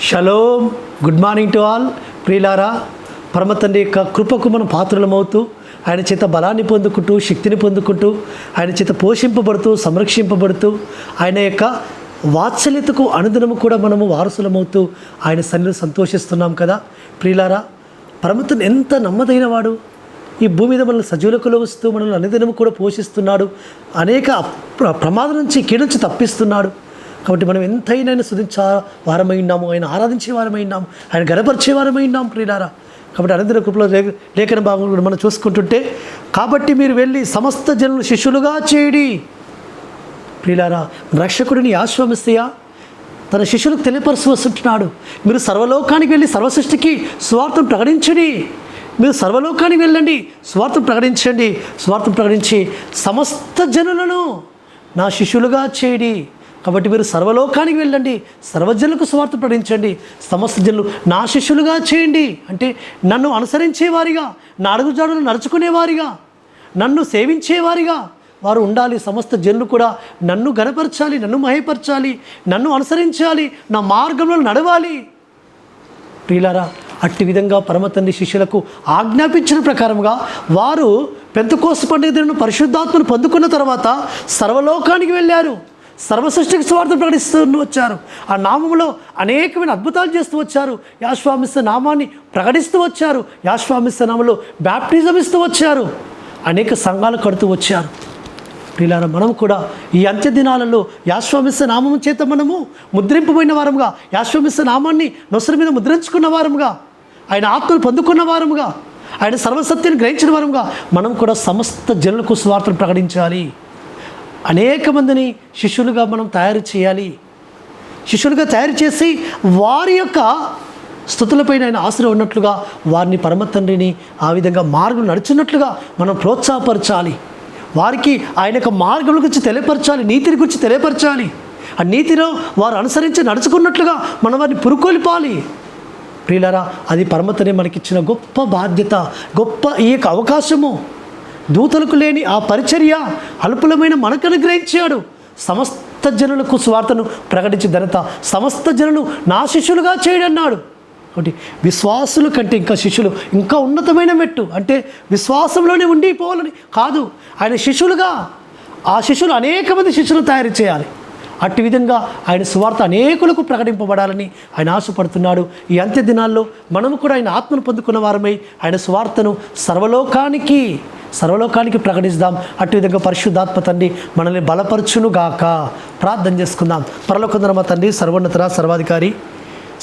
Shalom, good morning to all. ప్రియులారా, పరమ తండ్రి యొక్క కృపకు మనం పాత్రలమవుతూ ఆయన చేత బలాన్ని పొందుకుంటూ శక్తిని పొందుకుంటూ ఆయన చేత పోషింపబడుతూ సంరక్షింపబడుతూ ఆయన యొక్క వాత్సల్యతకు అనుదినము కూడా మనము వారసులమవుతూ ఆయన సన్నిధిలో సంతోషిస్తున్నాం కదా. ప్రియులారా, పరమ తండ్రి ఎంత నమ్మదైన వాడు. ఈ భూమి మీద మనల్ని సజీవులకులో వస్తూ మనల్ని అనుదినము కూడా పోషిస్తున్నాడు. అనేక ప్రమాదం నుంచి కీడు నుంచి తప్పిస్తున్నాడు. కాబట్టి మనం ఎంతైనా ఆయన స్తుతించే వారమై ఉన్నాము, ఆయన ఆరాధించే వారమై ఉన్నాము, ఆయన గణపరిచే వారమై ఉన్నాము. ప్రియులారా, కాబట్టి అనంతర కృపలో లేఖన భాగం కూడా మనం చూసుకుంటుంటే, కాబట్టి మీరు వెళ్ళి సమస్త జనులు శిష్యులుగా చేయడి. ప్రియులారా, రక్షకుడిని ఆశ్రమిస్తయా తన శిష్యులకు తెలియపరుస్తూ వస్తుంటున్నాడు. మీరు సర్వలోకానికి వెళ్ళి సర్వసృష్టికి స్వార్థం ప్రకటించండి. మీరు సర్వలోకానికి వెళ్ళండి, స్వార్థం ప్రకటించండి. స్వార్థం ప్రకటించి సమస్త జనులను నా శిష్యులుగా చేయడి. కాబట్టి మీరు సర్వలోకానికి వెళ్ళండి, సర్వజనులకు స్వార్థ ప్రకటించండి, సమస్త జనులు నా శిష్యులుగా చేయండి. అంటే నన్ను అనుసరించేవారిగా, నా అడుగుజాడలు నడుచుకునేవారిగా, నన్ను సేవించేవారిగా వారు ఉండాలి. సమస్త జనులు కూడా నన్ను గణపరచాలి, నన్ను మహిమపరచాలి, నన్ను అనుసరించాలి, నా మార్గంలో నడవాలి. ప్రియులారా, అట్టి విధంగా పరమ తండ్రి శిష్యులకు ఆజ్ఞాపించిన ప్రకారంగా వారు పెంతెకోస్తు పండుగ దినమున పరిశుద్ధాత్మను పొందుకున్న తర్వాత సర్వలోకానికి వెళ్ళారు. సర్వసృష్టికి స్వార్థం ప్రకటిస్తూ వచ్చారు. ఆ నామంలో అనేకమైన అద్భుతాలు చేస్తూ వచ్చారు. యాశ్వామిస్త నామాన్ని ప్రకటిస్తూ వచ్చారు. యాశ్వామిస్త నామంలో బ్యాప్టిజం ఇస్తూ వచ్చారు. అనేక సంఘాలు కడుతూ వచ్చారు. ప్రియులారా, మనం కూడా ఈ అంత్య దినాలలో యాశ్వామిస్త నామం చేత మనము ముద్రింపబడిన వారముగా, యాశ్వామిస్త నామాన్ని నొసరు మీద ముద్రించుకున్న వారముగా, ఆయన ఆత్మను పొందుకున్న వారముగా, ఆయన సర్వసత్యాన్ని గ్రహించిన వారముగా మనం కూడా సమస్త జనులకు స్వార్థను ప్రకటించాలి. అనేక మందిని శిష్యులుగా మనం తయారు చేయాలి. శిష్యులుగా తయారు చేసి వారి యొక్క స్తుతులపైన ఆయన ఆశ్రయం ఉన్నట్లుగా వారిని పరమ తండ్రిని ఆ విధంగా మార్గం నడుచున్నట్లుగా మనం ప్రోత్సాహపరచాలి. వారికి ఆయన యొక్క మార్గం గురించి తెలియపరచాలి, నీతిని గురించి తెలియపరచాలి. ఆ నీతిలో వారు అనుసరించి నడుచుకున్నట్లుగా మనం వారిని పురుకొల్పాలి. ప్రియులారా, అది పరమ తండ్రి మనకిచ్చిన గొప్ప బాధ్యత, గొప్ప ఈ యొక్క అవకాశము. దూతలకు లేని ఆ పరిచర్య అల్పులమైన మనకు అనుగ్రహించాడు. సమస్త జనులకు స్వార్థను ప్రకటించి ఘనత సమస్త జనులు నా శిష్యులుగా చేయడన్నాడు. కాబట్టి విశ్వాసుల కంటే ఇంకా శిష్యులు ఇంకా ఉన్నతమైన మెట్టు. అంటే విశ్వాసంలోనే ఉండిపోవాలని కాదు, ఆయన శిష్యులుగా, ఆ శిష్యులు అనేక మంది శిష్యులను తయారు చేయాలి. అట్టి విధంగా ఆయన సువార్త అనేకులకు ప్రకటింపబడాలని ఆయన ఆశపడుతున్నాడు. ఈ అంత్య దినాల్లో మనము కూడా ఆయన ఆత్మను పొందుకున్న వారమై ఆయన సువార్తను సర్వలోకానికి ప్రకటిస్తాం. అట్టి విధంగా పరిశుద్ధాత్మ తండ్రి మనల్ని బలపరచును గాక. ప్రార్థన చేసుకుందాం. పరలోకందర మా తండ్రి, సర్వోన్నత సర్వాధికారి,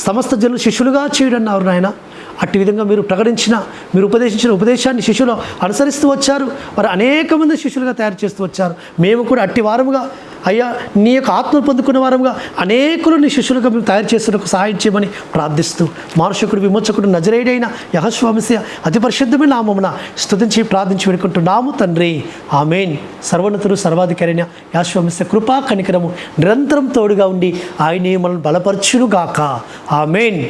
సమస్త జనులు శిష్యులుగా చేయడన్నారు నాయన. అట్టి విధంగా మీరు ప్రకటించిన, మీరు ఉపదేశించిన ఉపదేశాన్ని శిష్యులు అనుసరిస్తూ వచ్చారు. వారు అనేక మంది శిష్యులుగా తయారు చేస్తూ వచ్చారు. మేము కూడా అట్టి వారముగా అయ్యా, నీ యొక్క ఆత్మను పొందుకున్న వారముగా అనేకులు నీ శిష్యులుగా మేము తయారు చేస్తున్నకు సహాయం చేయమని ప్రార్థిస్తూ, మానుషకుడు విమోచకుడు నజరేయుడైన యెహోషువ మెస్సియా అతి పరిశుద్ధమైన నామమున స్తుతించి ప్రార్థించి వేడుకుంటున్నాము తండ్రి, ఆమేన్. సర్వోన్నతుడు సర్వాధికారైన యెహోషువ మెస్సియా కృపా కనికరము నిరంతరం తోడుగా ఉండి ఆయనే మనల్ని బలపరచును గాక. ఆమేన్.